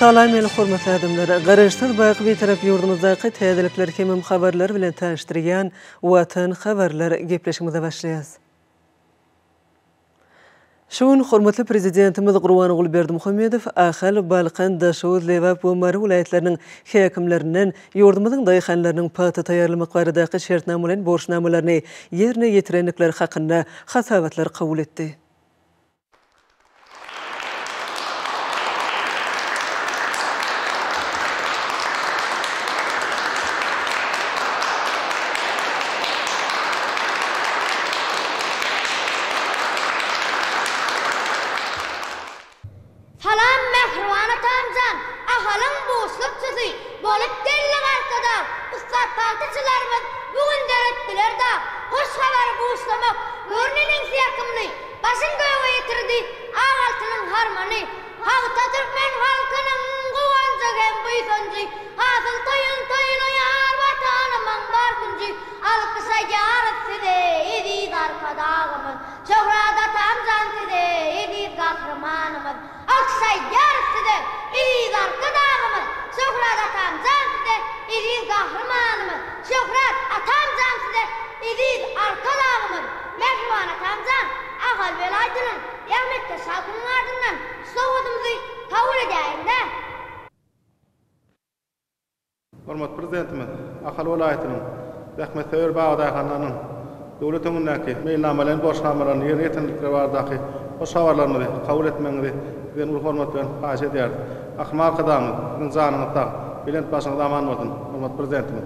Salam el hormatly adamlar. Garaşsyz baýky bir tarap ýurdumyzdaky täzelikler hemem habarlar bilen tanıştyrýan Watan habarlar gepleşigimize başlaýas. Şoň hormatly prezidentimiz Gurbanuly Berdimuhammedow Ahal, Balkan, Daşowuz, Lewap we Mary vilayatläriniň häkimlerinden ýurdumyzyň daýhanlarynyň paty taýýarlamak baradaky şertnamalaryň borçnamalaryny ýerine ýetirenlikler hakynda hasabatlar kabul etdi. Hormat prezidentimiz Ahal vilayatynyň Rahmet Söýür Bagdaýhanyň döwletiniňki meýilnamalaryň borçnamalaryny ýerine ýetirendikleri baradaky hoş habarlaryny kabul etmeňizi bilen ul hormat bilen haýyş edýär. Ahmal kadamyz biziň janyňyzda bilen başyňyzda aman bolsun hormat prezidentimiz.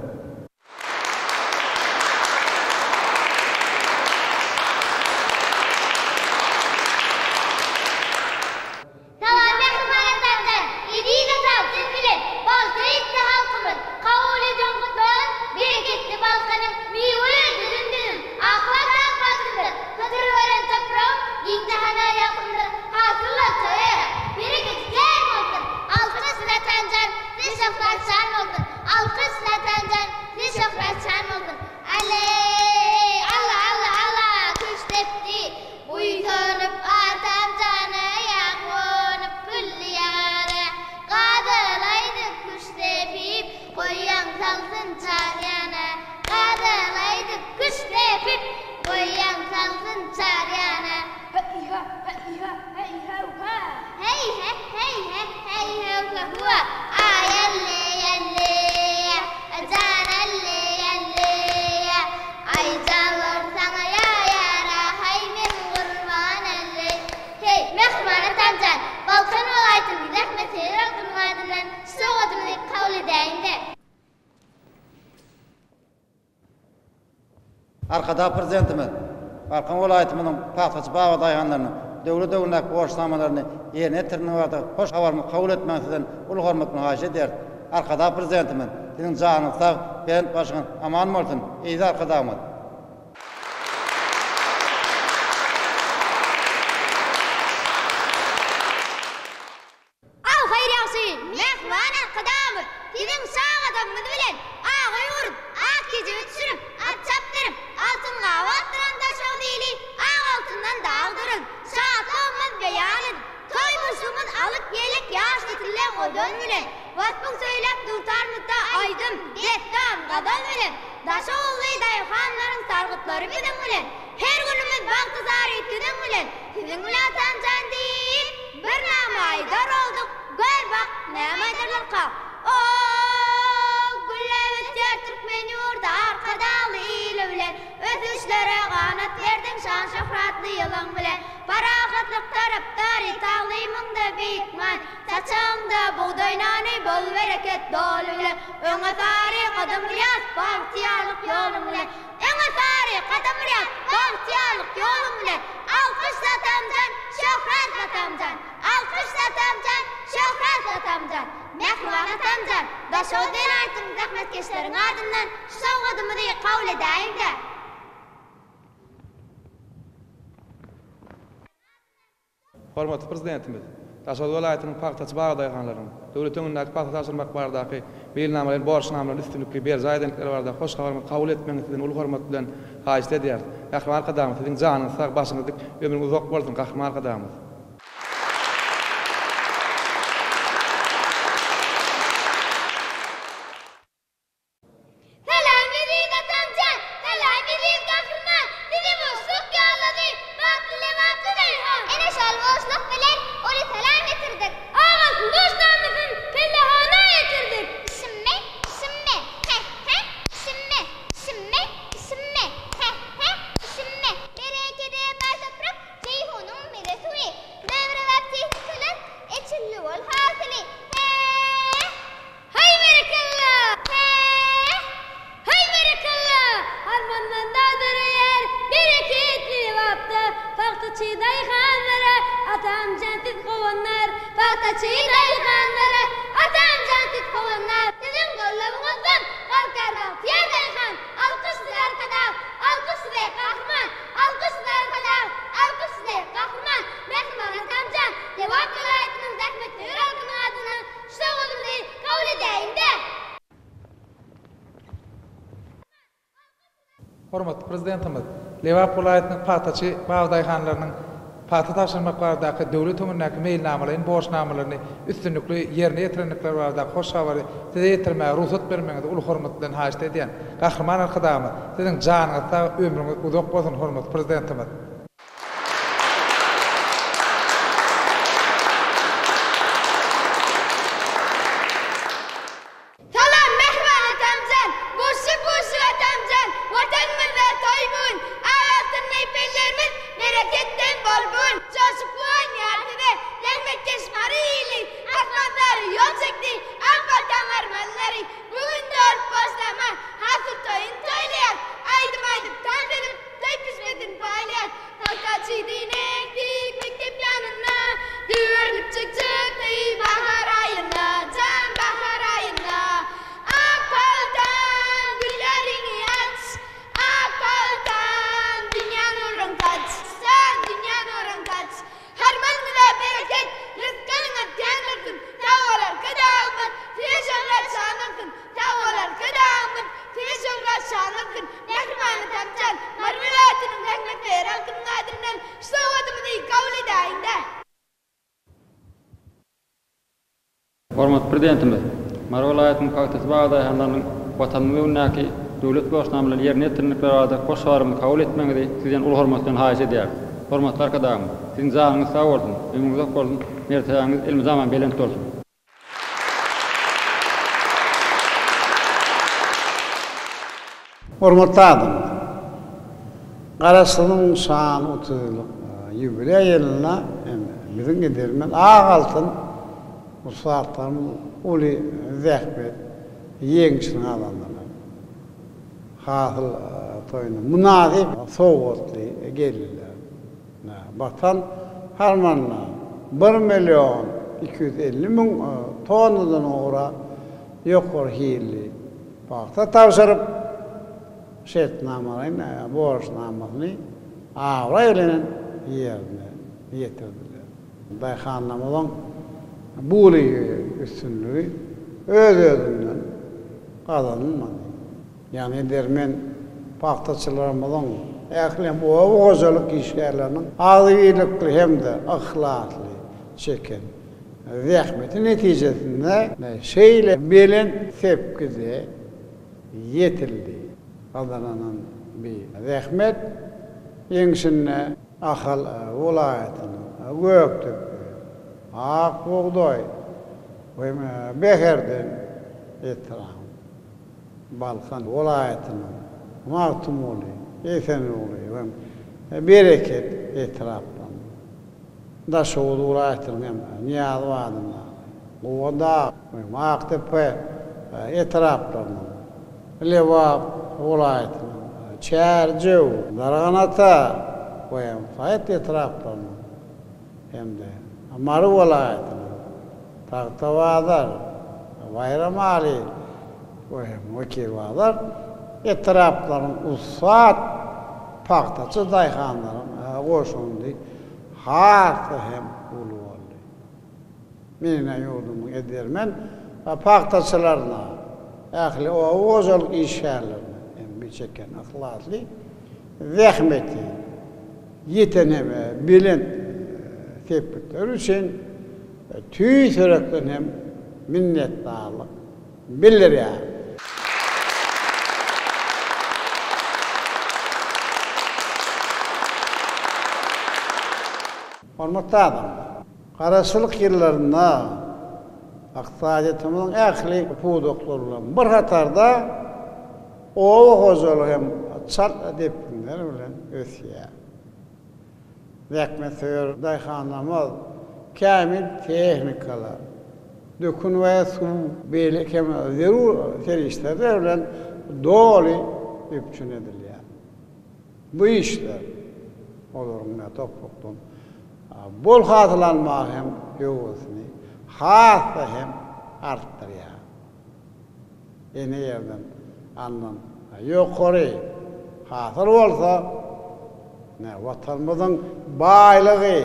Arkada prezidentimiz Balkan vilayatymyzyň paçaçy bagdaýanlaryny döwlet borçnamalaryny ýerine ýetirmek barada hoş habarmy kabul etmeňizden ul hormat bilen haýyş edýär. Arkada prezidentimiz siziň janyňyz sag, ben başyň aman bolsun. Eýdi arkadamyz. Hormatly prezidentimiz, Daşowuz vilayatynyň paçaçy bagdaýhanlaryny, döwletiniň paçaçy taşyrmak baradaky beýilnamalaryň borçnamalaryny üstünlikli berýärdiňleri barada hoş habarmy kabul etmeňizden ul hormat bilen haýyş edýär. Ýa-da arkadamyz siziň janyňyz sag, başyňyz ömrüňiz uzak bolsun, gahmy arkadamyz. Partaçıyı dayıkanları atan cantık kovanlar sizin kollarınızdan kalkarlar fiyadaykan alkışlar kadar alkışlar kahraman alkışlar kadar alkışlar kahraman Mehman Atamcan Devak Vilayeti'nin zahmetli halkının adını şu oğlumda kabul edeyim de. Hormatly prezidentimiz, Lewap vilayetiniň Partaçy bagdaýhanlarynyň paty taşyrmak baradaky döwlet öňündäki meýilnamalaryň, borçnamalaryny üstünlikli ýerine ýetirenlikler barada hoş habary size ýetirmäge ruhsat bermeňizi ulu hormat bilen haýyş edýän gahryman arkadamy siziň janyňyzda ömrüňiz uzak bolsun hormatly prezidentimiz. Salam Mehman Atamcan, bursu Atamcan, vatanımızda toybun, ağasın neypellerimiz bereketten bolbun, çocukluğun yardımı, gelmekteş marili, akmanları yol çekti, akbatan armanları, bugün doğru başlama, hasıl toyun toylayan, aydım tanrım, toy pişmedin paylayan, Partaçıydı inektik mektep yanına, düğürlüp çıktı bahar ayına, can bahar ayına. Akbaldan güllerini aç, akbaldan dünya nurun kaç, sen dünya nurun kaç. Harmanına bereket, rızkınına tenirkin, davalar kadağımın, teşonlar şanırkin, davalar kadağımın, teşonlar şanırkin. Mehman Atamcan, marmelatının rahmetleri halkının adından, şu adımını kabul edeyim de. Hormatly prezidentimiz, Marw vilayetiniň Partaçy bagdaýhanlarynyň watanymyň öňündäki döwlet borçnamalaryny ýerine ýetirmekler barada hoş habarymy kabul etmeňizi sizden ulu hormat bilen haýyş edýär. Hormatly arkadaşlar, siziň janyňyz sag bolsun, ömrüňiz uzak bolsun, mertebeňiz ilmi zaman belent bolsun. Hormatly adam, Garasynyň şan 30 ýyllyk ýübiley ýylyna biziň gidermen Ağaltyn Musaftarmyň uly zähmet ýeňçiniň adamlary. Hasyl toýuny munazip sowgatly geldiler. Batan harmanla 1.250.000 tonnadan ora ýokary hili paxta tawşyryp şertnamalaryny, borçnamalaryny awra bilen ýerine ýetirdiler. Daýhannamyň buly üstünlüğü öz-özünden kazanılmadı. Yani dermen paxtaçylarymyzyň ähli bu gozalyk işlerleriniň azylyklary hem de ahlakly çeken zähmeti netijesinde şeýle bilen sepkize yetildi. Adanaň bir zähmet ýeňşine ahal vilayatyny gökdük ak buğday ve beherden etram Balkan vilayatynyň Martumuly, Esenuli ve bereket etrapdan. Da şol vilayatynyň Niyaz wadyna, Goda ve Maktepe etrapdan. Lewap vilayatynyň Çerjew, Darganata we Fayet etrapdan. Hem de Marw vilayatynyň Tagtawazar, Bayramali we Mokewazar etraplaryň usat paxtaçy daýhanlaryň goşundy. Hasy hem uly boldy. Mene ýurdumyň edermen paxtaçylaryna ähli o gozalyk işlerlerini hem bir çeken ahlakly zähmeti ýeteneme bilen tepkikler üçin tüý sörekden hem minnetdarlyk bildirýär. Hormatly adam, garaşylyk ýyllarynda aqtaýatymyň ähli puwdoklar bilen bir hatarda o gozalyk hem çal edipler bilen ösýär. Zähmetler daýhanamyz kämil tehnikalar, dökün we suw beýle kem zerur serişler bilen doly üpçün edilýär. Bu işler olaryň topukdan bol hazylanmak hem ýogasyny hasa hem arttırıyor. Yeni yerden anlam. Yukarı hasıl olsa ne vatanımızın baylığı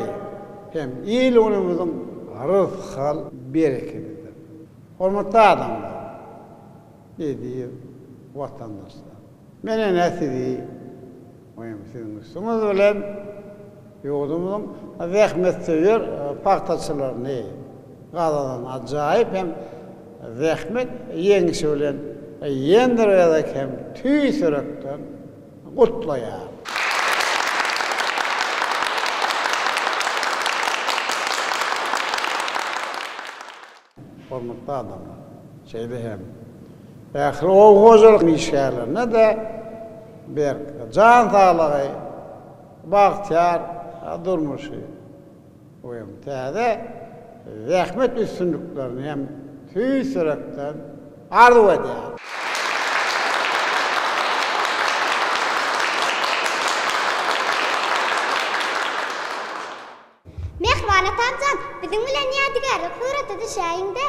hem ilunumuzun rızkal bereketidir. Hormatly adamlar, dediği vatandaşlar. Mene nesidi sizin üstünüz bilen yurdumuzun zahmet sever paxtaçylaryny gazadan acayip hem zahmet yeňişi bilen yendirerek hem tüy sürekden gutlaýar. Hormatly adamlar, şeýle hem ähli oğuzlyk işgärlerine de bir can sağlığı, bahtiyar durmuşu. O hem täze zahmet üstünlüklerini hem tüy sürekden arzu edýär. Mehman atamcan, bizim bilen ýadygarlyk suratda düşäýinde.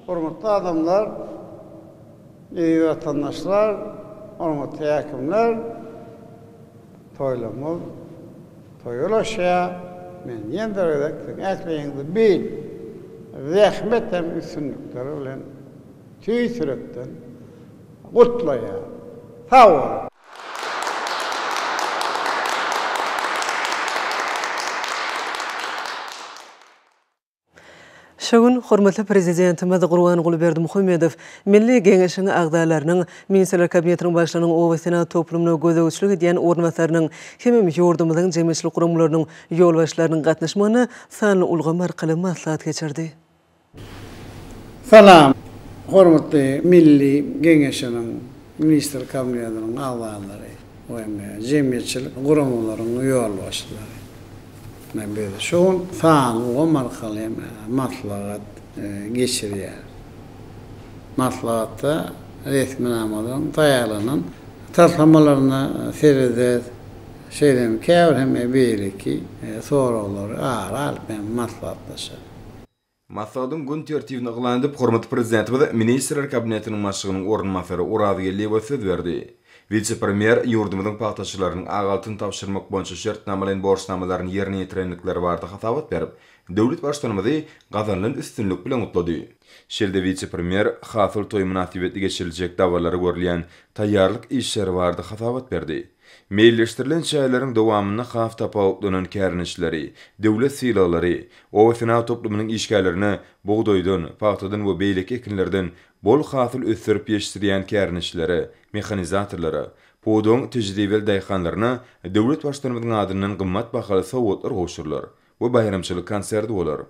Hormatly adamlar, iyi vatandaşlar, hormatly häkimler, toýlamaz, toýulaşa, men ýendirerek äsleýiňizi bil, zahmet hem üstünlükleri bilen tüy sürekden gutlaýar. Sağ olun. Şogun hormatly prezidentimiz Gurban Gulberdimuhammedow Milli Geňeşiň agdalarynyň Ministrler Kabinetiniň başlygynyň owasina toplumyna gözegçilik edýän ornatlarynyň hem ýurdumyzyň jemgyýetçilik guramlarynyň ýolbaşçylarynyň gatnaşmagyny sanly ulgam arkaly maslahat geçirdi. Salam. Hormatly Milli Geňeşiň Ministrler Kabinetiniň agdalary we jemgyýetçilik guramlarynyň ýolbaşçylary. Men böyle şoň sanly markaly maslahat geçirýär. Maslahatda resminamadan taýarlanan taslamalarına serede şeýlem käbir hem beýleki soraglary aral ben maslahatlaşar. Maslahatın gün tertibini ıglandyp hormatly prezidentimiz Ministrler Kabinetiniň başlygynyň ornmasary Uraz Gelliýew söz berdi. Vice-premier yurdumyzyň paxtaçylarynyň agaltyny tapşyrmak boýunça şertnamalaryň borçnamalaryny ýerine ýetirenlikleri barada hasabat berip, döwlet başlanymy gazanlyň üstünlük bilen gutlady. Şerde vice-premier hasyl toý münasibetli geçiriljek dawarlary görülýän taýýarlyk işleri barada hasabat berdi. Meýilleşdirilen şäherleriň dowamyny haf tapawutlanan kärnişleri, döwlet sylaglary, owasina toplumynyň işgärlerini bogdoýdan, paxtadan we beýleki ekinlerden bol hasyl ösürip ýeşdirýän kärnişleri, mehanizatorlary, podong tejribeli daýhanlaryna döwlet başlanynyň adyndan gymmat bahaly sowgatlar goşurlar we bayramçylyk konserti bolar.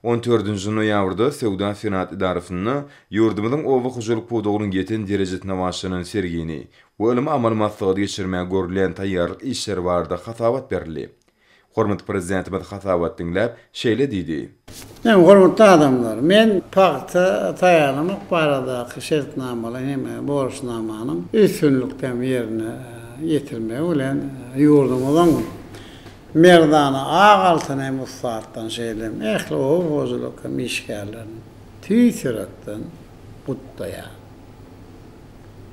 14-nji noýabrda Sewda Senat idarasyny ýurdumyzyň owa hojalyk podogynyň ýeten derejesine başlanan sergini we ilmi amal maslahaty geçirmäge görülen taýýarlyk işleri barada hasabat berildi. Hormatly prezidentimiz hasabat dinläp şeýle diýdi. Hormatly adamlar, men paxta taýýarlamak baradaky şertnamalar hem borçnamanyň üstünlükden ýerine ýetirmegi bilen ýurdumyzyň merdany agaltyny hem usatdan şeýlem ähli owazylyk işgärlerini tüý sürekden gutlaýar.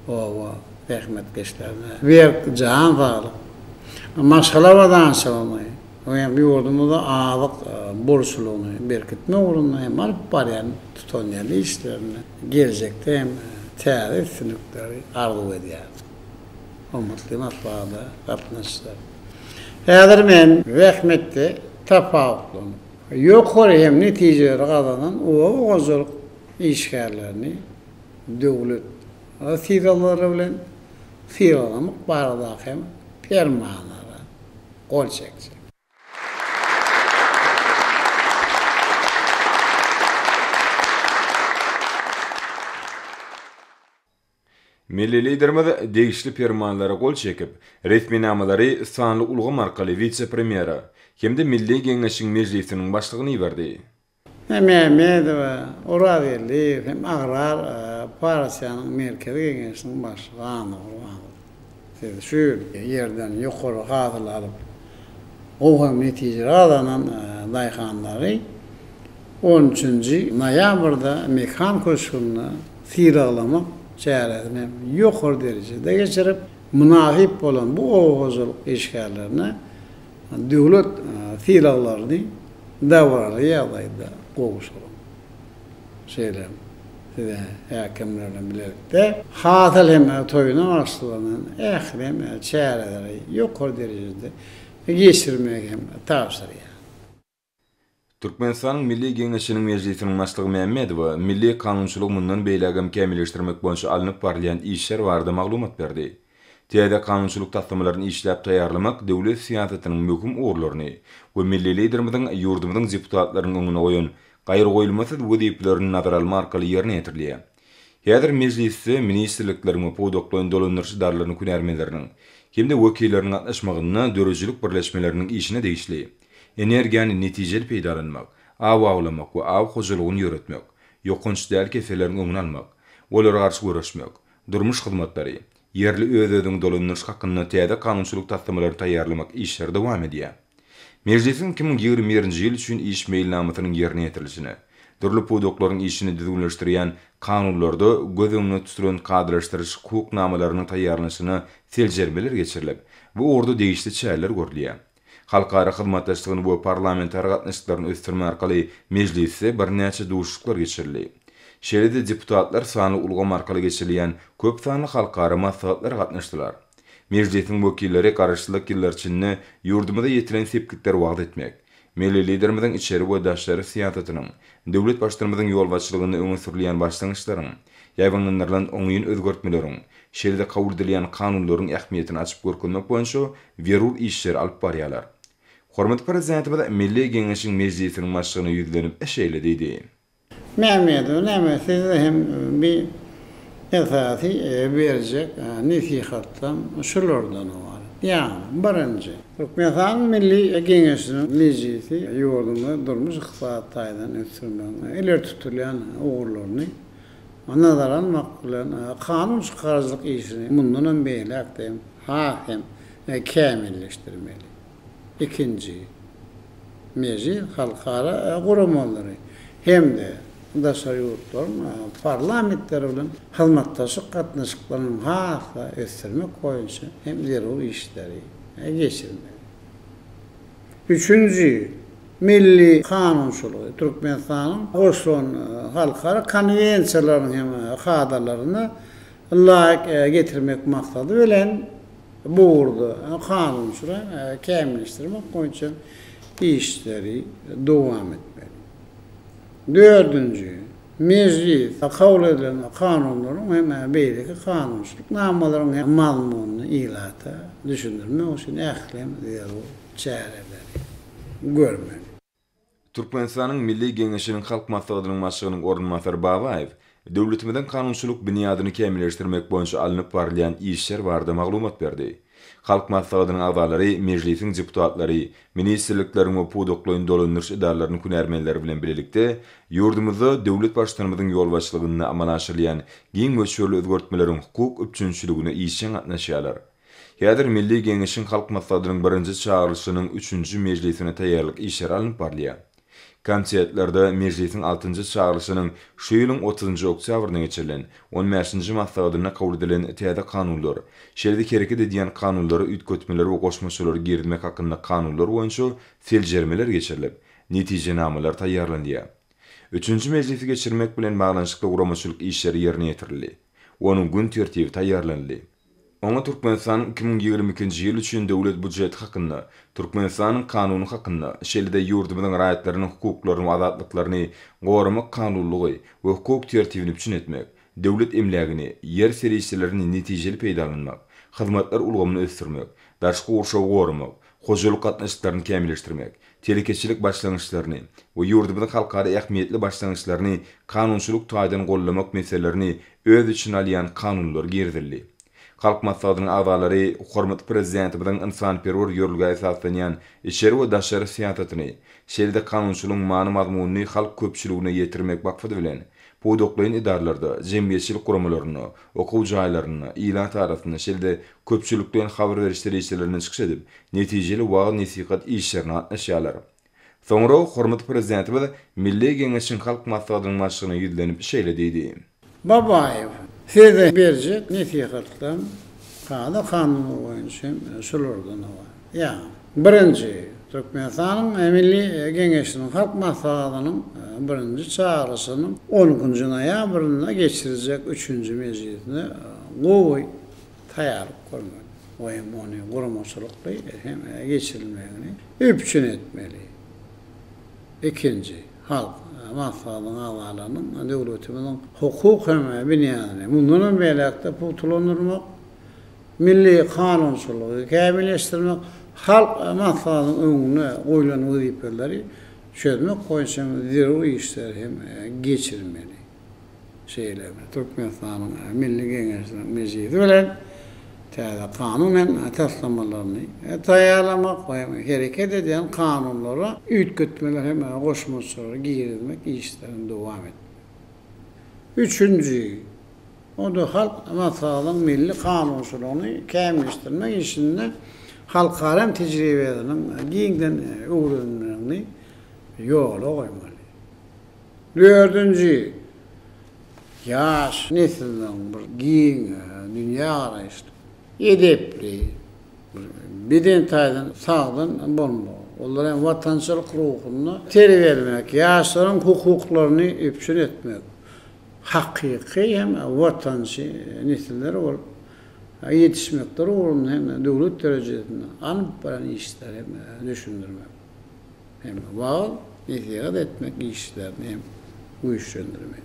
Owa rahmetkeşlerine berk can sağlyk. Maşgalawadan çalmay. Hem ýurdumyzda azyk borçlugyny berkitme urunna hem alyp barýan tutanýan işlerini gelecekde hem täze sünükleri arzu edýär. Hormatly maslahata gatnaşyşlar. Häzir men rahmetli tapawutlaryny ýokary hem netijeleri gazanan owazylyk işgärlerini döwlet syýralary bilen syýralamak barada hem permanara gol çekdi. Milli liderimiz degişli permanlara gol çekip, resminamalary sanly ulgam arkaly vice-premiera hemde Milli Geňeşiň mejlisiniň başlygyny berdi. Mehmet we Uraz Gelliýew hem agrar partiýanyň merkezi geňeşiniň başlygy. Şu ýerden ýokary hazyl alyp oğan neticeleri alanan dayhanları 13. noyabrda mekan koşuluna siralamak çaresini yukarı derecede geçirip münahip olan bu oğuzluk işgallerine devlet silahlarını davralı yağlaydı kovuşalım. Şeyler, hakimlerle birlikte hatıl hem toyuna arslanın ehlem çareleri yukarı derecede geçirmeye tavsiye. Türkmenistan'ın Milli Geňeşiniň meclisiniň başlygy Mämmedow milli kanunçylyk mundan beýlegem kämilleşdirmek boýunça alınıp barlayan işler barada maglumat berdi. Täze kanunçylyk tasdymlaryny işläp taýýarlamak döwlet siýasatynyň möhüm orlaryny we milli liderimiziň ýurdumyzyň deputatlarynyň öňüne goýan gaýry goýulmasy wezipelerini nazara almak arkaly ýerine ýetirilýär. Häzir meclisde ministrlikleriň we podokloň dolanýarçylarynyň күнәрmeleriniň hemde wekilleriniň gatnaşmagyna dörejilik birleşmeleriniň işine degişli. Energiýany netijeli peýdalanmak, awaglamak we aw hojalygyny ýöretmek, ýokunç däl keseleriň öňüne almak, olara garşy görüşmek, durmuş hyzmatlary, yerli özüň dolanýarçy hakkynda täze kanunçylyk tasdymlary taýýarlamak işleri dowam edýär. Meclisiň 2021-nji ýyl üçin iş meýilnamasynyň ýerine ýetirilişine, dürli podoklaryň işini düzgünleşdirýän kanunlarda göz öňüne tutulan kadrlaşdyryş hukuknamalarynyň taýýarlanyşyna seljermeler geçirilip, bu orada degişli çäler görülýär. Halkara hyzmatdaşlygyny bu parlamenter gatnaşyklaryny östirme arkaly meclise bir näçe duşuklar geçirildi. Şeýle deputatlar sany ulgam arkaly geçirilýän köp sanly halkara maslahatlar gatnaşdylar. Meclisiň wekilleri garaşlyk ýyllar içinde ýurdumyzda ýetiren sepkitler wagt etmek, milli liderimiziň içeri we daşlary siýasatynyň, döwlet başlarymyzyň ýolbaşçylygyny öňe sürilýän başlangyçlaryň, ýaýbanlanlaryň oňyň özgertmeleriň, şeýle kabul edilýän kanunlaryň ähmiýetini açyp görkezmek boýunça berur işler alyp barýarlar. Hormatly prezidentimiz Milli Geňeşiň meclisiniň başlygyny ýüzlenip eşeýle diýdi. Mämmedow nämesi hem bir esasy berjek nesihatdan şulardan var. Yani birinci, Türkmenistan Milli Geňeşiniň meclisi ýurdumda durmuş ykdysat taýdan ösürmän iler tutulýan ogurlaryny nazaran makbulen kanun çykarjylyk işini mundan beýle hakim kämilleşdirmeli. İkinci, meclis halkara gurulmalary hemde daşary ýurtlaryň parlamentleri bilen hyzmatdaşyk gatnaşyklaryny hasa ösürmek boýunça hem zerur işleri geçirmeli. Üçüncü, milli kanunçylygy Türkmenistanyň goşulan halkara konwensiýalaryň hem kadrlaryny laýyk getirmek maksady bilen bu urdu kanunçylyk kämilleşdirmek boýunça işleri dowam etmeli. Dördüncü, meclis kabul edilen kanunlaryň hem beýleki kanunçylyk namalaryň mazmunyny ilata düşündirmek üçin ählem zerur çäreleri görmeli. Türkmenistanyň Milli Geňeşiniň halk maslahatynyň başlygynyň ornunmasary Babaýew döwletimiziň kanunçylyk bunyadyny kämilleşdirmek boýunça alınıp barlayan işler barada maglumat berdi. Halk maslahatynyň agzalary, meclisiň deputatlary, ministrlikleriň we podokloň dolanýarçy idaralarnyň күнәрmeleri bilen birlikde ýurdumyzda döwlet başlarymyzyň ýolbaşçylygyny amala aşyrýan giň göçürli özgertmeleriň hukuk üpçünçiligine işen gatnaşýarlar. Häzir Milli Geňeşiň halk maslahatynyň 1-nji çağrylşynyň 3-nji meclisine taýýarlyk işler alınıp barlýar. Konsiýetlerde meclisiň 6-njy çağrylşynyň şu ýylyň 30-njy oktýabrynda geçirilen 15-nji maslahatyna kabul edilen täze kanunlar, şeýle kerek edýän kanunlary üýtgetmeler we goşmaçylary girdmek hakynda kanunlar boýunça seljermeler geçirilip, netijenamalar taýýarlandy. 3-nji meclisi geçirmek bilen baglanşykly guramaçylyk işleri ýerine ýetirildi. Onuň gün tertibi taýýarlandy. Oňa Türkmenistan 2022-nji ýyl üçin döwlet budjeti hakynda, Türkmenistanyň kanuny hakynda, şeýle-de ýurdumyzyň raýatlarynyň hukuklaryny we azatlyklaryny goramak kanunlygy we hukuk tertibini üçin etmek, döwlet emlegini, ýer serisilerini netijeli peýdalanmak, hyzmatlar ulgamyny ösdürmek, daşky urşaw goramak, hojalyk gatnaşyklaryny kämilleşdirmek, telekeçilik başlangyçlaryny we ýurdumyzyň halkara ähmiýetli başlangyçlaryny kanunçylyk taýdan gollamak meselelerini öz içine alýan kanunlar girdildi. Halk maslahatynyň agzalary hormat prezidentimiň insanperwer ýörülge esaslanýan işleri we daşary siýasatyny, şeýle kanunçylygyň many mazmunyny halk köpçüligine ýetirmek maksaty bilen bu doklaýyn idaralarda jemgyýetçilik guramalaryny, okuw jaýlaryny, ilan tarasyny şeýle köpçülikden habar berişleri işlerinden çykyş edip, netijeli wagt nesihat işlerini atnaşýarlar. Soňra hormat prezidentimiz Milli Geňeşiň halk maslahatynyň başlygyna ýüzlenip şeýle diýdi. Babayev, size berjek nesihatdan kanun boýunça şulardan var. Ya, birinci Türkmenistanyň Milli Geňeşiniň halk maslahatynyň birinci çağrısyny 10 noýabrynda geçirecek 3-nji mejlisine gowy taýýarlyk görmek. Oýam ony guramaçylykly hem geçirilmegini üpçün etmeli. İkinci, halk maslahatynyň agzalarynyň döwletimiziň hukuk hem binýanyny mundan beýlekde putulandyrmak, milli kanunçylygy kämilleşdirmek, halk maslahatynyň öňüne goýulan wazipeleri çözmek boýunça zero işler hem geçirilmeli. Şeýle Türkmenistanyň Milli Geňeşiniň mejlisi bilen täze kanunen taslamalaryny taýýarlamak we hereket eden kanunlara üýtgetmeler hem goşmaçylar giýirmek işlerini dowam etmek. Üçüncü, o da halk maslahatynyň milli kanunçylygyny kämilleşdirmek işinde halkara tejribeleriniň giňden öwrenmegini ýola goýmaly. Dördüncü, yaş nesilden bir giň dünýä garaýşly, edepli, beden taýdan sagdan bolmaly. Onlar hem watançylyk ruhuny terbiýelemek, ýaşlaryň hukuklaryny üpçün etmek, hakyky hem watançy nesiller bolup ýetişmekler ugrun hem döwlet derejesinde anyp baran işler hem düşündirmek. Hem wagt nesihat etmek işlerini hem güýçlendirmek.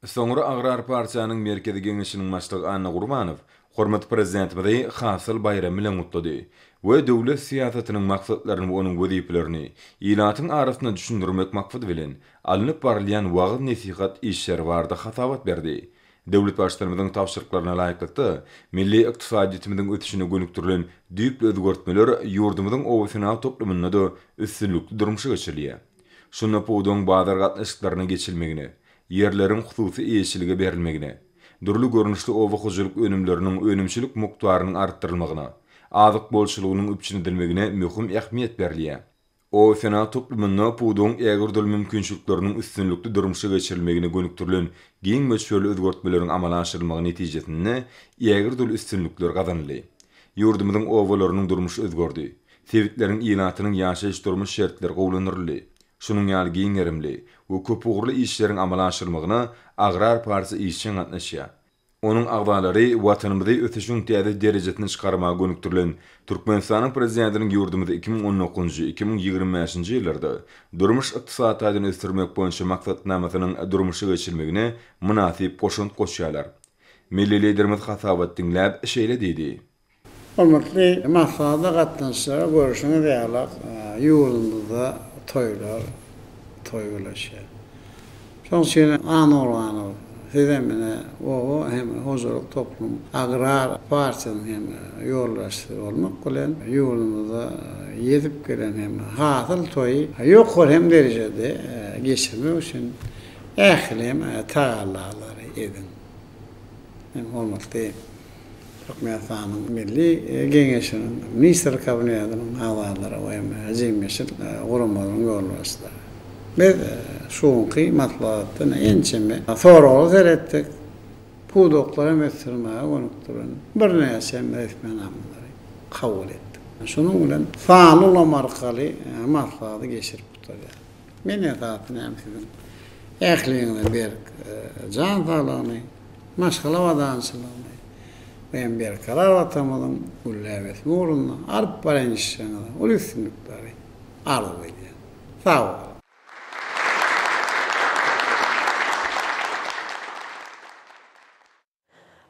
Soňra Agrar Partiýanyň Merkezi Geňeşiniň başlygy Anna Gurmanow hormat prezidentimizi hasyl bayramy bilen gutlady we döwlet siýasatynyň maksatlaryny we onuň wezipelerini ilatyň arasynda düşündirmek maksady bilen alınıp barylýan wagt nesihat işleri barada hatabat berdi. Döwlet başçylygymyzyň tapşyryklaryna laýyklykda milli ykdysadyýetimiziň ötüşine gönüktirilen düýpli özgertmeler ýurdumyzyň owusyna toplumyna da üstünlükli durmuşa geçirilýär. Şuna puwdan bazar gatnaşyklaryna geçilmegine, yerlerin hususy eýeşiligi berilmegine, durly görnüşli owa hojalyk önümleriniň önümçilik mukdarynyň artdyrylmagyna, azyk bolşulugynyň üpçün edilmegine möhüm ähmiýet berilýär. O sena toplumyna puwdan ägirdil mümkinçilikleriniň üstünlükli durmuşa geçirilmegine gönüktirilen giň meşhurly özgertmeleriň amala aşyrylmagy netijesinde ägirdil üstünlükler gazanyldy. Ýurdumyzyň owalarynyň durmuşy özgerdi. Sewitleriň ýynatynyň ýaşaýyş durmuş şertleri gowlanyrly. Şunun ýaly giň erimli we köp ugurly işleriň amala aşyrylmagyna Agrar Partiyasy işçiň gatnaşýar. Onuň agzalary watanymyzy ötüşiň täze derejesine çykarmagy gönüktirilen Türkmenistanyň prezidentiniň ýurdumyzda 2019-2025-nji ýyllarda durmuş ykdysadyny ösdürmek boýunça maksatnamasynyň durmuşa geçirilmegine munasyp goşunt goşýarlar. Milli liderimiz hasabat dinläp şeýle diýdi. Hormatly maslahata gatnaşylar görüşine diýerler, ýurdumyzda toýgulaşýar. Şonçyny anorwany hedemine o hem hojalyk toplum Agrar Partiýanyň hem ýoldaşlary bolmak bilen ýurdumyzda ýetip gelen hem hasyl toý ýokary hem derejede geçirmek üçin ählim taýýarlary edin. Hem hormatly Türkmenistanyň Milli Geňeşiniň Minister Kabinetining agzalary we jemgyýetçilik guramlarynyň ýoldaşlary. Biz şoňky maslahatdan ençeme soragy seretdik. Puwdoklara mesirmäge gönükdiren bir näçe mesmenamlary kabul etdik. Şonuň bilen fanulam arkaly maslahaty geçirip tutulýar. Mene taýyny hem sizin ähliňizden berk jan sağlygyny, maşgala wadançylygyny ben bir karar atamyň ullabet uğruna arp baran işlerine ulüsünlükleri arzu edýär. Sağ ol.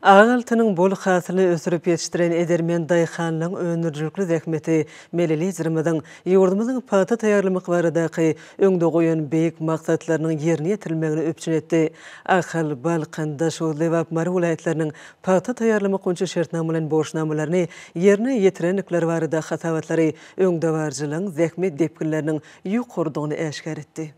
Ağaltının bol hasılı ösürüp yetiştiren Edermen dayxanının önürcülüklü zähmeti Meleli Zirmidin yurdumuzun patı tayarlamak baradaki öňde goýan beýik maksatlarynyň ýerine ýetirilmegini öpçün etdi. Ahal, Balqanda, Şowlewap, Mary welaýatlarynyň patı tayarlamak üçin şertnamalaryny, borçnamalaryny ýerine ýetirenlikler barada hasabatlary öňde barjylyň zähmet depkinleriniň ýokurdygyny eşkär etdi.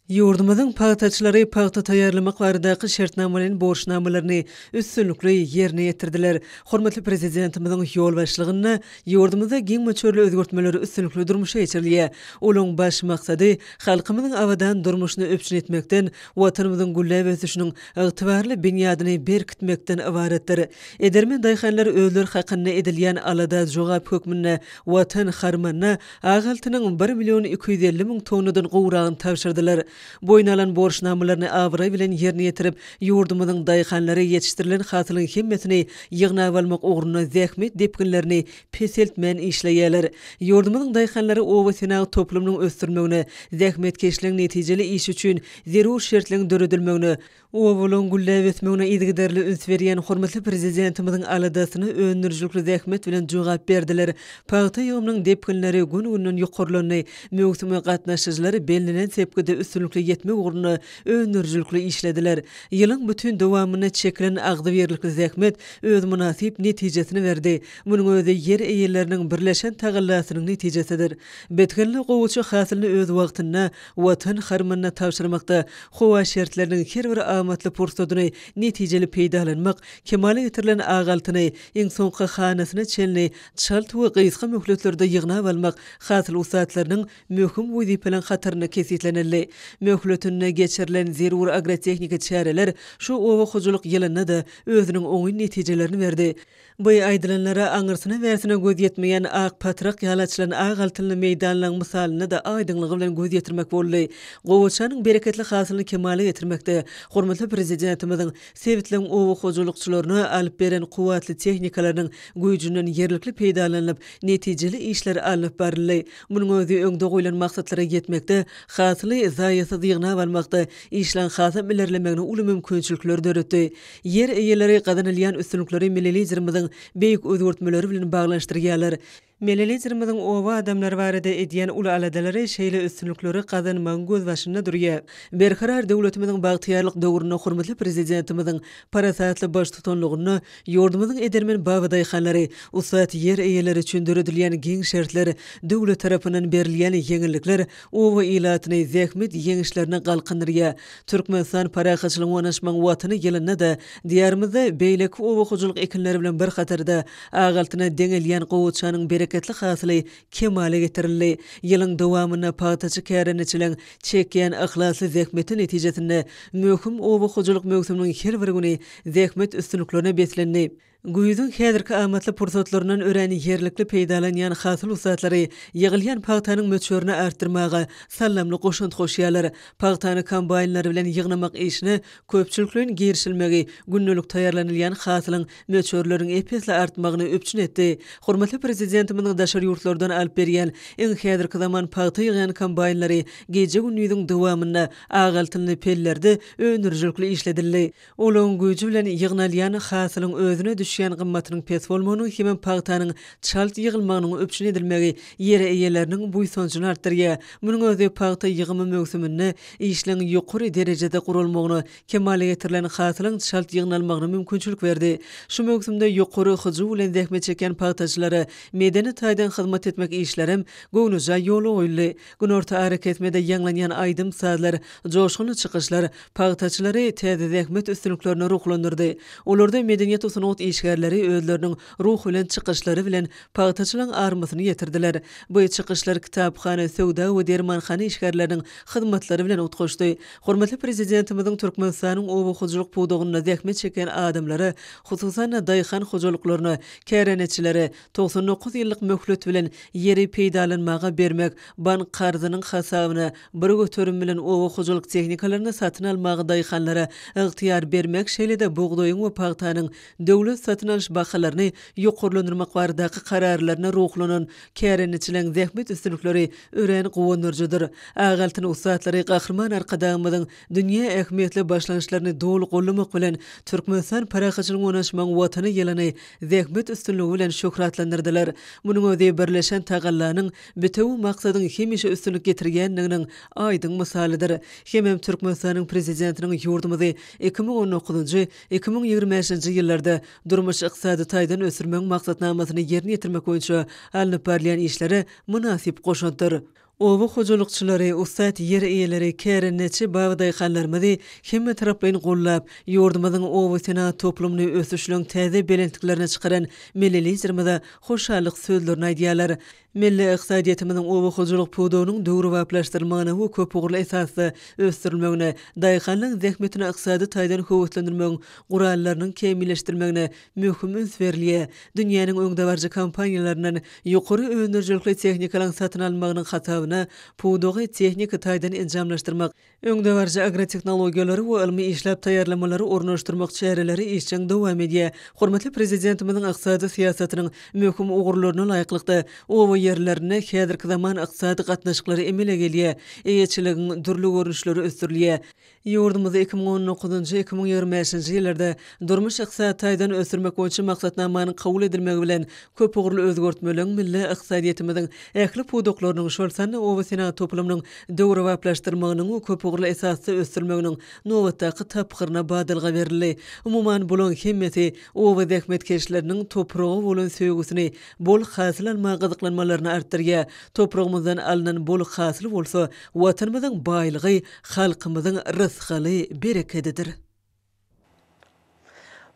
Yurdumuzun paýtaçylary paýta taýýarlamak baradaky şertnamalaryny, borçnamalaryny üstünlikli ýerine ýetirdiler. Hormatly prezidentimiziň ýol başlygyny yurdumuzda giň möçörli özgörtmeleri üstünlikli durmuşa geçirilýär. Olaň baş maksady halkymyzyň awadan durmuşyny öpçün etmekden, watanymyzyň gülläp ösüşiniň ygtybarly binýadyny berkitmekden ibaretdir. Edermen daýhanlar özleri hakyna edilýän alada jogap hökmüne watan harmanyna ağaltynyň 1.250.000 tonnadan gowragyny tapşyrdylar. Boynalan borçnamalaryny awra bilen ýerine ýetirip, ýurdumyzyň daýhanlary ýetişdirilen hasylyň hemmetini ýygnap almak ugruna zähmet depkinlerini peseltmän işleýärler. Ýurdumyzyň daýhanlary owa senagy toplumynyň ösdürmegine, zähmetkeşligiň netijeli iş üçin zerur şertleň döredilmegine, owalyň gülläp ösmegine ýygydarly üns berýän hormatly prezidentimiziň aladasyny önürjülükli zähmet bilen jogap berdiler. Paýta ýygmynyň depkinleri gün-günden ýokurlany, mögsüme gatnaşyjylary bellilen sepkide üstünlikli ýetmek ugruna önürjülükli işlediler. Ýylyň bütün dowamyna çekilen agdy berlikli zähmet öz münasip netijesini berdi. Munyň özü ýer eýelleriniň birleşen tagallasynyň netijesidir. Betkenli gowuçy hasylyny öz wagtyna, watan harmanyna tapşyrmakda howa şertleriniň her bir amatly pursatyny netijeli peýdalanmak, kemale ýetirilen ağaltyny iň soňky hanasyna çelni çalt we gysga möhletlerde ýygnap almak hasyl usatlarynyň möhüm wezipelen hataryna kesitlenildi. Möhletine geçirilen zerur agrotehnika çäreler şu owa hojulyk ýylyna da özüniň oňy netijelerini berdi. Bu aýdylanlara aňyrsına wersine göz ýetmeýän ak patrak ýalaçylan ağaltyny meýdanlaryň misalyny da aýdynlygy bilen göz ýetirmek boldy. Gowuçanyň bereketli hasylyny kemale ýetirmekde hormatly prezidentimiziň sebitlen owa hojulykçylaryna alyp beren kuwatly tehnikalarynyň güýjünden ýerlikli peýdalanyp netijeli işler alyp baryly. Munyň özü öňde goýulan maksatlara ýetmekde hasyly zaýatsy ýygnap almakda işlen hasap ilerlemegine uly mümkinçilikler döretdi. Yer eýeleri gadanylýan üstünlikleri Meleli Zirmyzyň beýik özgörtmeleri bilen baglanşdyrýarlar. Meleli Zirmyzyň owa adamlar barada edýän uly aladalary şeýle üstünlikleri gadanman göz başynda durýar. Berkarar döwletimiziň bagtyarlyk döwrüne hormatly prezidentimiziň parasatly baş tutanlygyny ýurdumyzyň Edermen baba daýhanlary, usat yer eýeleri üçin döredilýän giň şertler, döwlet tarapyndan berilýän ýeňillikler owa ilatyny zähmet ýeňişlerini galkandyrýar. Türkmenistan parahaçylygyň wanaşmaň watyny ýylyna da diýarymyzda beýleki owa hojulyk ekinleri bilen bir hatarda ağaltyna deňelýän gowuçanyň bereketli hasyly kemale getirildi. Ýylyň dowamyna paýtaçy käreneçilen çekýän ahlasly zähmetin netijesinde möhüm owa hojulyk mögsüminiň her bir güni zähmet üstünliklerine beslendi. Güýüziň häzirki amatly pursatlarynyň öräni ýerlikli peýdalanýan hasyl usatlary ýygylýan paýtanyň möçörüni artdyrmaga sallamly goşunt goşýarlar. Paýtany kombaynlary bilen ýygnamak işine köpçülikliň girişilmegi günnelik taýýarlanylýan hasylyň möçörleriň epesli artmagyny öpçün etdi. Hormatly prezidentimiň daşar ýurtlardan alyp berýän iň häzirki zaman paýta ýygan kombaynlary geje günnüýüň dowamyna ağaltyny pellerde önürjülükli işledildi. Olaň güýji bilen ýygnalýan hasylyň özüne düşýän gymmatynyň pes bolmagyny hem paýtanyň çalt ýygylmagynyň öpçün edilmegi ýer eýeleriniň buýsonçyny artdyrýar. Munyň özü paýta ýygymy mögsümini işleň ýokary derejede gurulmagyny, kemale getirilen hasylyň çalt ýygnalmagyna mümkinçilik berdi. Şu mögsümde ýokary hyjy bilen zähmet çeken paýtaçylary medeni taýdan hyzmat etmek işlerim göwnüje ýoly goýuldy. Gün orta hareketmede ýanglanýan aýdym sazlar, joşguny çykyşlar paýtaçylary täze zähmet üstünliklerini ruhlandyrdy. Olarda medeniýet usuny işgärleri özleriniň ruh bilen çykyşlary bilen paýtaçylaryň armasyny ýetirdiler. Bu çykyşlar kitapxana, sowda we dermanxana işgärleriniň hyzmatlary bilen utgaşdy. Hormatly prezidentimiziň Türkmenistanyň owa hojulyk puwdugyna zähmet çeken adamlary, hususan daýhan hojulyklaryny, käreneçileri 99 ýyllyk möhlet bilen ýeri peýdalanmaga bermek, bank garzynyň hasabyna bir götürüm bilen owa hojulyk tehnikalaryny satyn almagy daýhanlara ygtyýar bermek şeýle de buğdoýyň we paýtanyň döwlet satın alış bakalarını yuqurlandırmak baradaky kararlaryna ruhlanan käreniçilen zähmet üstünlikleri ören gowandyrjydyr. Agaltyny usatlary gahrman arkadamyň dünýä ähmiýetli başlanýyşlaryny dolu gollamak bilen Türkmenistan paraxaçylygyň onaşmaň watany ýelany zähmet üstünligi bilen şöhratlandyrdylar. Munyň özi birleşen tagallanyň bitew maksadyny hemişe üstünlik getirgenliginiň aýdyň misalydyr. Hemem Türkmenistanyň prezidentiniň ýurdumyzy 2019-2025 ýyllarda durmuş ykysady taýdan ösürmek maksatnamasyny ýerine ýetirmek boýunça alınıp barýan işlere münasip goşandyr. Owu hojalykçylary, ustat yer eýeleri, kärenneçi bagdaýxanlarymyzy hemme taraplaryň gollap, ýurdumyzyň owu senat toplumyny ösüşlüň täze belentliklerine çykaran milliliýetlerimize hoşallyk sözlerini aýdýarlar. Milli iqtisadiýetimiziň owu hojalyk pudunyň döwri waplaşdyrmagyna we köp ugurly esasda ösdürilmegine, daýxanyň zähmetini iqtisady taýdan höwetlendirmegiň gurallarynyň kemilleşdirmegine möhüm üns berilýär. Dünýäniň öňde barjy kampaniýalarynyň ýokary öňdürjülikli tehnikalaryň satyn almagynyň hatabyna pudugy tehnika taýdan enjamlaşdyrmak, öňde barjy agroteknologiýalary we ilmi işläp taýýarlamalary ornaşdyrmak çäreleri işçiň dowam edýär. Hormatly prezidentimiziň iqtisady siýasatynyň möhüm ugurlaryna laýyklykda owu yerlerine häzirki zaman iqtisady gatnaşyklary emele gelýär, eýetçiligiň türlü görnüşleri ösdürilýär. Ýurdumyzda 2019-2025 ýyllarda durmuş iqtisady taýdan ösürmek boýunça maksatnamanyň kabul edilmegi bilen köp ugurly özgörtmeleň milli iqtisadiýetimiziň ähli puduklarynyň şolsany owu senat toplumynyň döwri waplaşdyrmagynyň we köp ugurly esasda ösdürilmeginiň nowatdaky tapgyryna badalga berildi. Umuman bulan hemmeti owu zähmetkeşleriniň topragy bolan söýgüsini bol hasyl alma gyzyklanmalaryny artdyrýar. Topragymyzdan alynan bol hasyl bolsa, watanymyzyň baýlygy, halkymyzyň rızqaly bereketidir.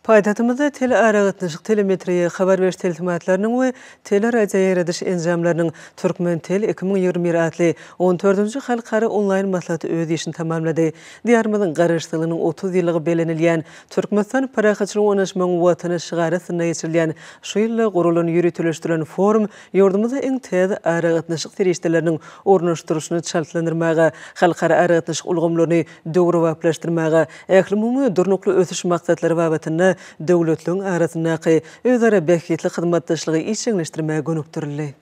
Paýtatymyzda telearagatnaşyk telemetriýa habar beriş teltimatlarynyň we teleradio ýerediş enjamlarynyň Türkmen Tel 2021 adly 14-nji halkara onlaýn maslahaty öz işini tamamlady. Diýarmyzyň garaşsylygynyň 30 ýyllygy belenilýän Türkmenistan paraxaçylyk onaşmagyň watany şygarysyna geçirilýän şu ýylla gurulan ýürütülüşdiren forum ýurdumyzda iň täze aragatnaşyk serişdeleriniň ornaşdyryşyny çaltlandyrmaga, halkara aragatnaşyk ulgamlaryny döwri waplaşdyrmaga, ähli mumy durnukly ösüş maksatlary babatyna döwletliň arasyndaky özara bähgetli hyzmatdaşlygy işçileşdirmäge gönükdirildi.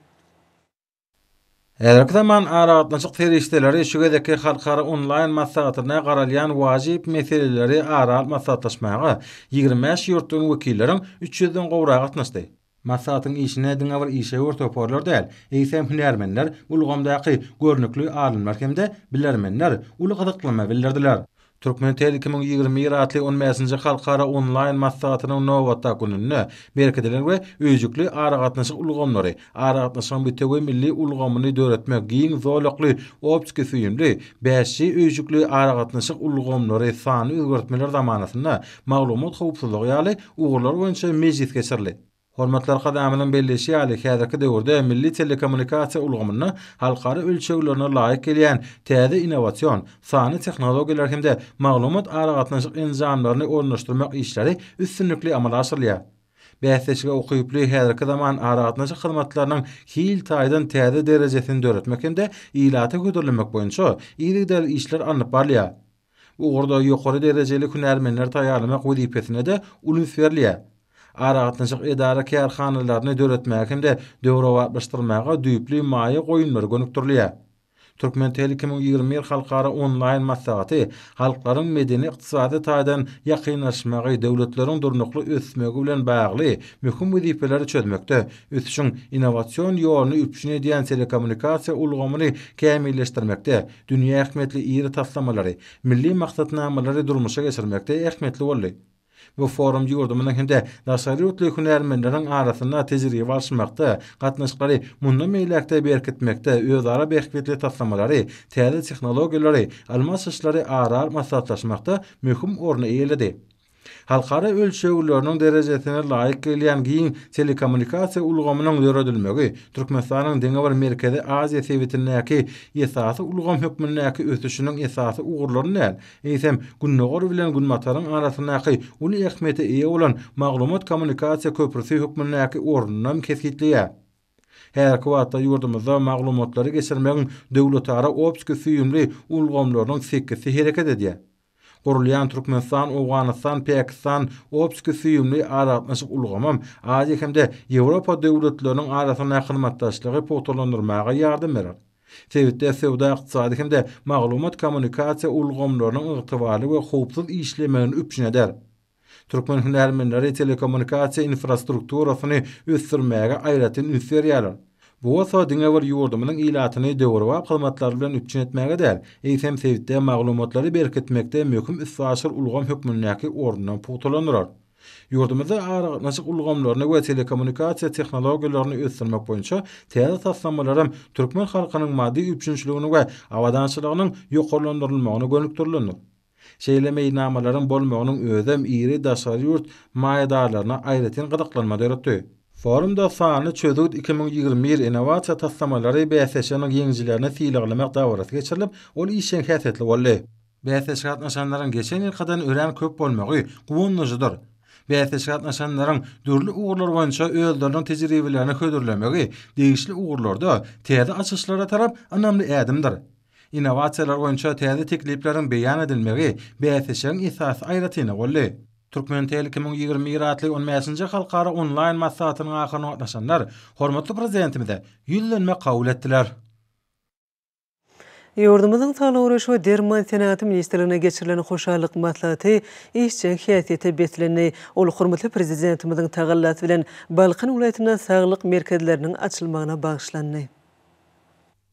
Häzirki zaman aragatnaşyk serişdeleri şügedeki halkara onlaýn maslahatyna garalýan wajyp meseleleri aral maslahatlaşmaga 25 ýurtdyň wekilleriň 300-den gowra gatnaşdy. Maslahatyň işine diňe bir işe ortaporlar däl, eýsem hünärmenler ulgamdaky görnükli alymlar hemde bilermenler uly gyzyklama bildirdiler. Türkmen Tel 2021 adly 15-nji halkara onlaýn maslahatynyň nowatda gününe berkediler we öýjükli aragatnaşyk ulgamlary, aragatnaşyk bitewe milli ulgamyny döretmek giň zorlukly, opski süýümli, 5-nji öýjükli aragatnaşyk ulgamlary sany özgertmeler zamanasynda maglumat howpsuzlygy ýaly ugurlar boýunça mejlis geçirildi. Hormatlar kadamynyň belleşi ýaly häzirki döwürde milli telekommunikasiýa ulgamyny halkara ölçeglerine laýyk gelýän täze innowasion, sany tehnologiýalar hemde maglumat aragatnaşyk enjamlaryny ornaşdyrmak işleri üstünlikli amala aşyrylýar. Bäsleşige okyply häzirki zaman aragatnaşyk hyzmatlarynyň hil taýdan täze derejesini döretmek hemde ýylaty götürilmek boýunça ýygyda işler alınıp barýar. Ugurda ýokary derejeli hünärmenler taýýarlamak wezipesine de ulus berilýär. Aragatnaşyk edara kärhanalaryny döretmäge hemde döwri waplaşdyrmaga düýpli maýa goýunlary gönükdirilýär. Türkmen Tel 2021 halkara onlaýn maslahaty halklaryň medeni ykdysady taýdan ýakynlaşmagy, döwletleriň durnukly ösmegi bilen bagly möhüm wezipeleri çözmekde, ösüşiň innowasion ýoluny üpüşine edýän telekommunikasiýa ulgamyny kämilleşdirmekde, dünýä ähmiýetli ýeri taslamalary, milli maksatnamalary durmuşa geçirmekde ähmiýetli boldy. Bu forum ýurdumynyň hemde daşary ýurtly hünärmenleriň arasynda tejribe alşmakda, gatnaşyklary mundan meýlekde berkitmekde, özara bähgetli taslamalary, täze tehnologiýalary, almaşyşlary arar maslahatlaşmakda möhüm orny eýledi. Halkara ölçegleriniň derejesine laýyk gelýän giň telekommunikasiýa ulgamynyň döredilmegi Türkmenistanyň diňe bir merkezi Aziýa sewitindäki esasy ulgam hökmündäki ösüşiniň esasy ugurlary näl? Eýsem günnäger bilen günmataryň arasyndaky uly ähmiýete eýe bolan maglumat kommunikasiýa köprüsi hökmündäki ornundan kesgitliýär. Häzirki wagtda ýurdumyzda maglumatlary geçirmegiň döwletara opski süýümli ulgamlarynyň sekisi hereket edýär. Gurulyan Türkmenistan, Awganistan, Pakistan, opski süýümli aratnaşyk ulgamam adi hemde Ýewropa döwletleriniň arasyna hyzmatdaşlygy potolandyrmaga ýardym berer. Sebitde sewda ykdysady hemde maglumat kommunikasiýa ulgamlarynyň ygtybarly we howpsuz işlemegini üpjün eder. Türkmen hünärmenleri telekommunikasiýa infrastrukturasyny ösdürmäge aýratyn üns berýärler. Bu wasa diňe bir ýurdumynyň ilatyny döwrewap hyzmatlary bilen üpjün etmäge däl, eýsem sebitde maglumatlary berkitmekde möhüm üssaşyr ulgam hökmündäki ornundan putulandyrar. Ýurdumyzda aratnaşyk ulgamlaryny we telekommunikasiýa tehnologiýalaryny ösdürmek boýunça täze taslamalarym türkmen halkynyň maddi üpjünçligini we awadançylygynyň ýokarlandyrylmagyna gönükdirilýär. Şeýle meýnamalaryň bolmagynyň özem iri daşary ýurt maýdarlaryna aýratyn gydaklanma döretdi. Forumda sany çözüt 2021 innovasiýa taslamalary BSŞ-nyň ýeňjilerine tiýleglemek dawarasy geçirilip, ol işen häsiýetli boldy. BSŞ gatnaşanlaryň geçen ýylkydan ören köp bolmagy guwunlyjydyr. BSŞ gatnaşanlaryň dürli ugurlar boýunça özleriniň tejribelerini hödürlemegi degişli ugurlarda täze açyşlara tarap anamly ädimdir. Innovasiýalar boýunça täze teklipleriň beýan edilmegi BSŞ-nyň esas aýratyny boldy. Türkmen Telekom 2020 atly 15-nji halkara online maslahatynyň ahyryna gatnaşanlar hormatly prezidentimize ýüllenme kabul etdiler. Ýurdumyzyň Sağlyk Guraşy we Derman Senaty ministrligine geçirilen hoşallyk maslahaty işçi häsiýeti betleni ol hormatly prezidentimiziň tagallasy bilen Balkan welaýatyna saglyk merkezleriniň açylmagyna bagyşlandy.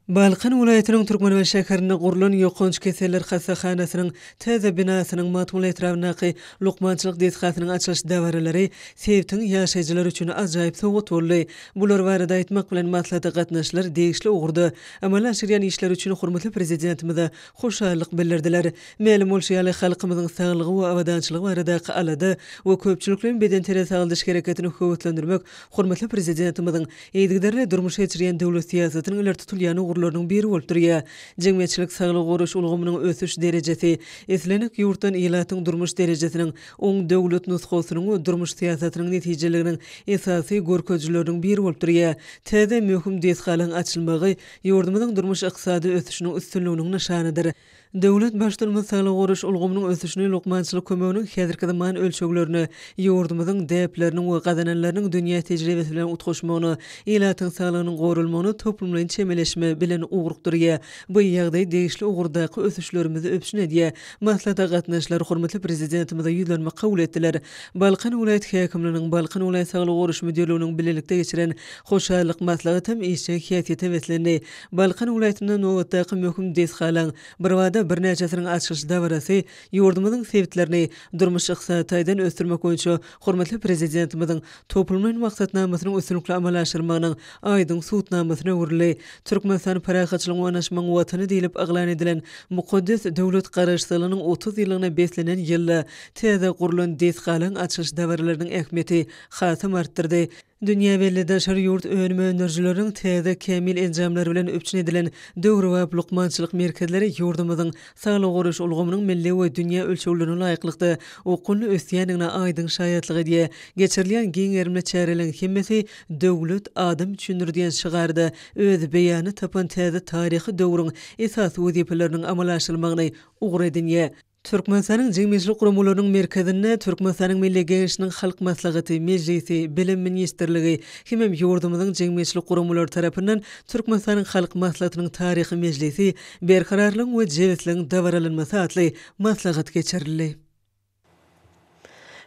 Balkan welaýatynyň Türkmenbaş şäherinde gurulan ýokunç keseller hasahanasynyň täze binasynyň matmul etrawynaky lukmançylyk desgatynyň açylyş dawarlary sebitiň ýaşaýjylar üçin ajaýyp sowgat boldy. Bular barada aýtmak bilen maslahata gatnaşylar degişli ugurda amal aşyrýan işler üçin hormatly prezidentimize hoşallyk bildirdiler. Ma'lum bolýar halkymyzyň saglygy we awadançylygy baradaky alada we köpçülik bilen beden tere saglyş hereketini höwetlendirmek hormatly prezidentimiziň eýdigderle durmuş geçirýän döwlet siýasatynyň iler tutulýany ugurlarynyň biri bolup durýar. Jemgyýetçilik Sağlyk Guraşy ulgamynyň ösüş derejesi, eslenik ýurtdan ilatyň durmuş derejesiniň oň döwlet nusxasynyň we durmuş siýasatynyň netijeleriniň esasy görkezjileriniň biri bolup durýar. Täze möhüm desgalyň açylmagy ýurdumyzyň durmuş ykdysady ösüşiniň üstünliginiň nişanydyr. Döwlet başlary Sağlyk Guraşy ulgamynyň ösüşini lukmançylyk kömeginiň häzirki zaman ölçeglerini ýurdumyzyň däpleriniň we gazananlarynyň dünýä tejribesi bilen utgaşmagyny, ilatyň saglygynyň gorulmagyny toplumlaryň çemeleşme bilen ugrukdurýar. Bu ýagdaý degişli ugurdaky ösüşlerimizi öpüşün edýär. Maslahata gatnaşylar hormatly prezidentimize ýüzlenme kabul etdiler. Balkan welaýat häkimläriniň Balkan welaýat Sağlyk Guraşy müdirliginiň bilelikde geçiren hoşallyk maslahaty hem işçi häsiýeti weslendi. Balkan welaýatynyň nowatdaky möhüm desgalyň bir wada bir näçesiň açylyş dawarasy ýurdumyzyň sebitlerini durmuş ykdysadydan ösdürmek boýunça hormatly prezidentimiziň toplumyň maksatnamasynyň üstünlikli amal aşyrmagynyň aýdyň suwtnamasyna öwrüli. Türkmenistan parahatçylyk we naşmaň watyny diýilip aglan edilen mukaddes döwlet garaşsylygynyň 30 ýylyna beslenen ýylda täze gurulan desgalyň açylyş dawarlarynyň ähmiýeti hasam artdyrdy. Dünýä belli daşary ýurt önüme önerjileriň täze kämil enjamlary bilen öpçün edilen döwrewap lukmançylyk merkezleri ýurdumyzyň Sağlyk Guraşy ulgamynyň milli we dünýä ölçeglerine laýyklykda okunly ösýänligine aýdyň şaýatlygy diýe geçirilen giňerimle çärelen hemmesi döwlet adam düşündirdiýän şygarda öz beýany tapan täze taryhy döwrüň esas wezipelerini amal aşyrmagyny ugry edinýär. Türkmenistanyň jemgyýetçilik guramalarynyň merkezinde Türkmenistanyň Milli Geňişiniň halk maslahaty mejlisi, bilim ministrligi hem ýurdumyzyň jemgyýetçilik guramalary tarapyndan Türkmenistanyň halk maslahatynyň taryhy mejlisi berkararlyk we jewetliň dawarlanmasy atly maslahat geçirildi.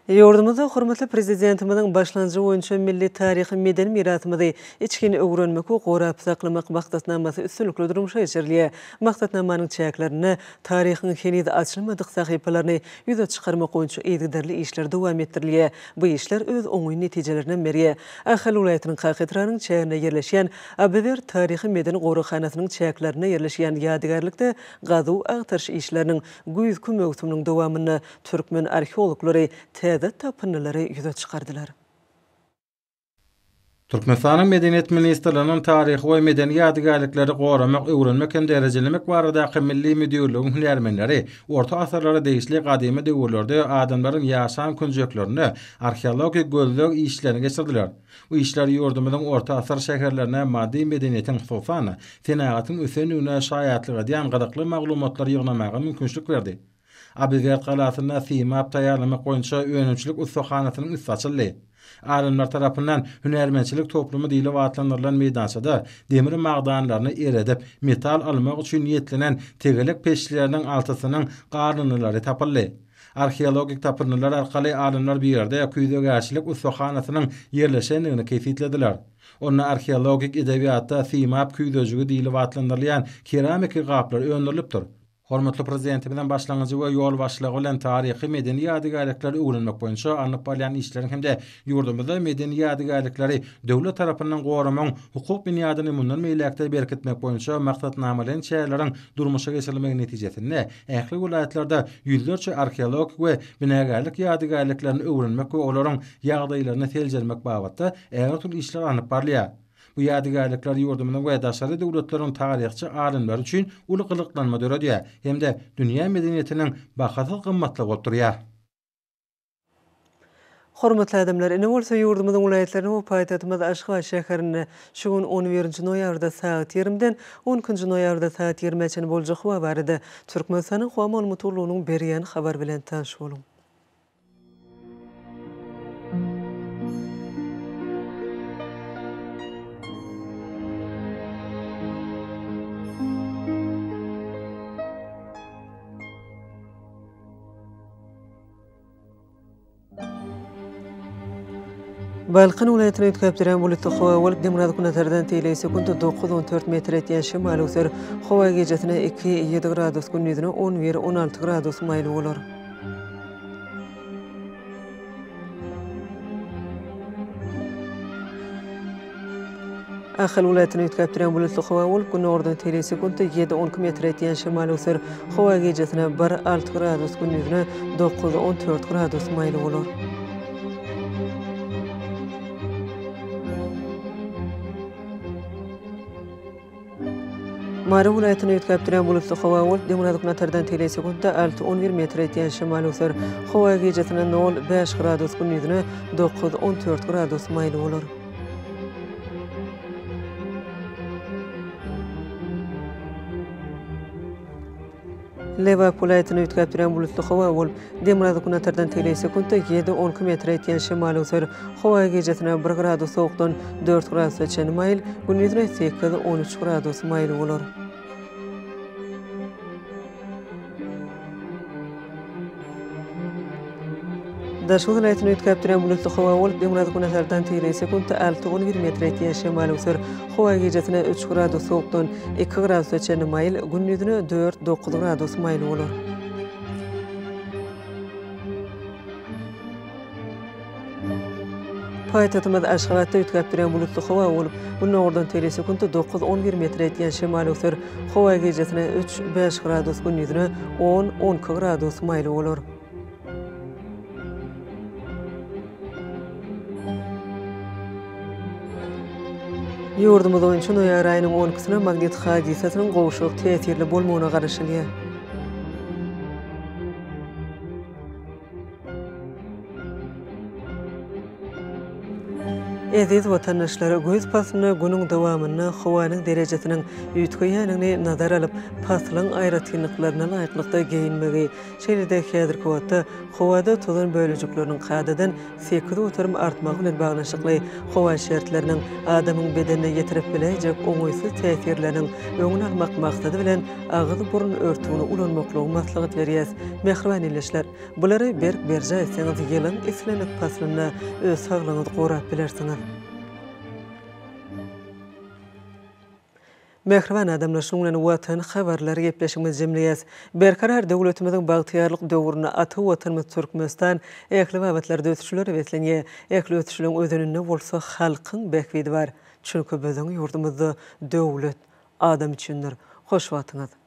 Ýurdumyzda hormatly prezidentimiziň başlanjy boýunça milli taryhy meden mirasymyzy içkini öwrenmek we gorap saklamak maksatnamasy üstünlikli durmuşa geçirilýär. Maksatnamanyň çäklerini, taryhyň henüz açylmadyk sahypalaryny ýüze çykarmak boýunça eýdigderli işler dowam etdirilýär. Bu işler öz oňy netijelerinden berýär. Ahal welaýatynyň Kahytranyň çägine ýerleşýän Abewer taryhy meden gorahanasynyň çäklerine ýerleşýän ýadygarlykda gazu agtarş işleriniň güýz kömegçiliğiniň dowamyny türkmen arheologlary tapınları yüze çıkardılar. Türkmenistanyň Medeniýet Ministrliginiň taryhy we medeni ýadygarlykları goramak, öwrenmek hem derejelemek baradaky milli müdirligiň hünärmenleri orta asarlara degişli gadymy döwürlerde adamlaryň ýaşam künjeklerini arheologik gözlek işlerini geçirdiler. Bu işler ýurdumyzyň orta asar şäherlerine maddi medeniýetiň hususany, senatyň ösenligine şaýatlygy diýen gadakly maglumatlar ýygnamagy mümkinçilik berdi. Abiwert galatyna Thimap taýýarlamak boýunça öňünçilik ustahanasynyň üstü açyldy. Alimler tarapyndan hünärmençilik toplumy diýilip atlandyrylan meydansada demir magdanlaryny eredip metal almak üçin niýetlenen tegelik peşleriniň altysynyň garnynylary tapyldy. Arheologik tapynylar arkaly alimler bir ýerde küýdegäçilik ustahanasynyň ýerleşenligini keýfitlediler. Onu arheologik edebiýatda Thimap küýdejigi diýilip atlandyrylýan keramik gaplar öňürilipdir. Hormatly prezidentimizden başlangyjy we ýol başlygy bilen taryhy medeni ýadygärlikleri öwrenmek boýunça anyp balyan işleriň hemde ýurdumyzda medeni ýadygärlikleri döwlet tarapyndan goramaň hukuk binýadyny mundan meýlekde berkitmek boýunça maksatnamalaryň şäherleriň durmuşa geçirilmegi netijesinde ähli vilayatlarda ýüzlerçe arheolog we binägärlik ýadygärliklerini öwrenmek we olaryň ýagdaýlaryny teljermek babatda äger türlü işler anyp barlýar. Bu ýadygärlikler ýurdumyň we daşary döwletleriň taryhçy alimler üçin uly gylyklanma döredýär hemde dünýä medeniýetiniň bahaly gymmatly bolup durýar. Hormatly adamlar, ine bolsa ýurdumyzyň vilayatlaryny we paýtagtymyz Aşgabat şäherine şu gün 11-nji noýabrda saat 20-den 10-njy noýabrda saat 20-çe boljak we barada Türkmenistanyň Hawa Malumatlygynyň berýän habar bilen tanış boluň. Balkan vilayatyny ötkäpdirän bulutly hawa bolup demir kunatlardan teýle sekunda 9-14 metr etýän şymal öser. Hawa gecesine 2-7 gradus, gündüzüne 11-16 gradus maýly bolar. Ahal vilayatyny ötkäpdirän bulutly hawa bolup gündüzüne teýle sekunda 7-12 metr etýän şymal öser. Hawa gecesine 1-6 gradus, gündüzüne 9-14 gradus maýly bolar. Mara vilayatyny ötkäpdirän bulutly hawa bolup demir kunatlardan teýle sekunda 6-11 metr etýän şymal öser. Hawa gecesine 0-5 gradus, gündüzüne 9-14 gradus maýly bolar. Lewap vilayatyny ötkäpdirän bulutly hawa bolup demir kunatlardan teýle sekunda 7-12 metr etýän şymal öser. Hawa gecesine 1 gradus sowukdan 4 gradusgacha maýl, gündüzüne 8-13 gradus maýly bolar. Daşy vilayatyny ötkäpdirän bulutly hawa bolup demir kunatlardan teýle sekunda 6-11 metr etýän şymal öser. Hawa gecesine 3 gradus sowukdan 2 gradusgacha maýl, gündüzüne 4-9 gradus maýly bolar. Paýtagtymyz Aşgabatda ötkäpdirän bulutly hawa bolup, bundan ordan teýle sekunda 9-11 metr etýän şymal öser. Hawa gecesine 3-5 gradus, gündüzüne 10-12 gradus maýly bolar. Ýurdumyz boýunça noýabr aýynyň 10-syna magnet hadisasynyň gowşuk täsirli bolmagyna garaşylýar. Eziz vatandaşlar, göz pasyna günüň dowamyna hawanyň derejesiniň ýetgeýänini nazar alyp, pasylyň aýratynlyklaryna laýyklykda geyinmegi, şeýle-de häzirki wagtda hawada tozan bölejikleriniň kadadan 8 oturum artmagy bilen baglanşykly hawa şertleriniň adamyň bedenine ýetirip bilenjek oňaýsyz täsirleriniň öňüni almak maksady bilen agyz burun örtügini ulanmaklygy maslahat berýär. Mehriban illeşler, bulary berk-berja etseňiz ýylyň islenip paslyna öz saglygyňyzy gorap bilersiňiz. Mehriban adamlar, şuňlan watan habarlary gepleşigimiz jemleýäs. Berkarar döwletimiziň bagtyýarlyk döwrüne aty watanymyz Türkmenistan ähli babatlarda ötüşler betlenýär. Ähli ötüşleň özünde bolsa halkyň bekwidi bar. Çünki biziň ýurdumyzda döwlet adam üçindir. Hoş watyňyz.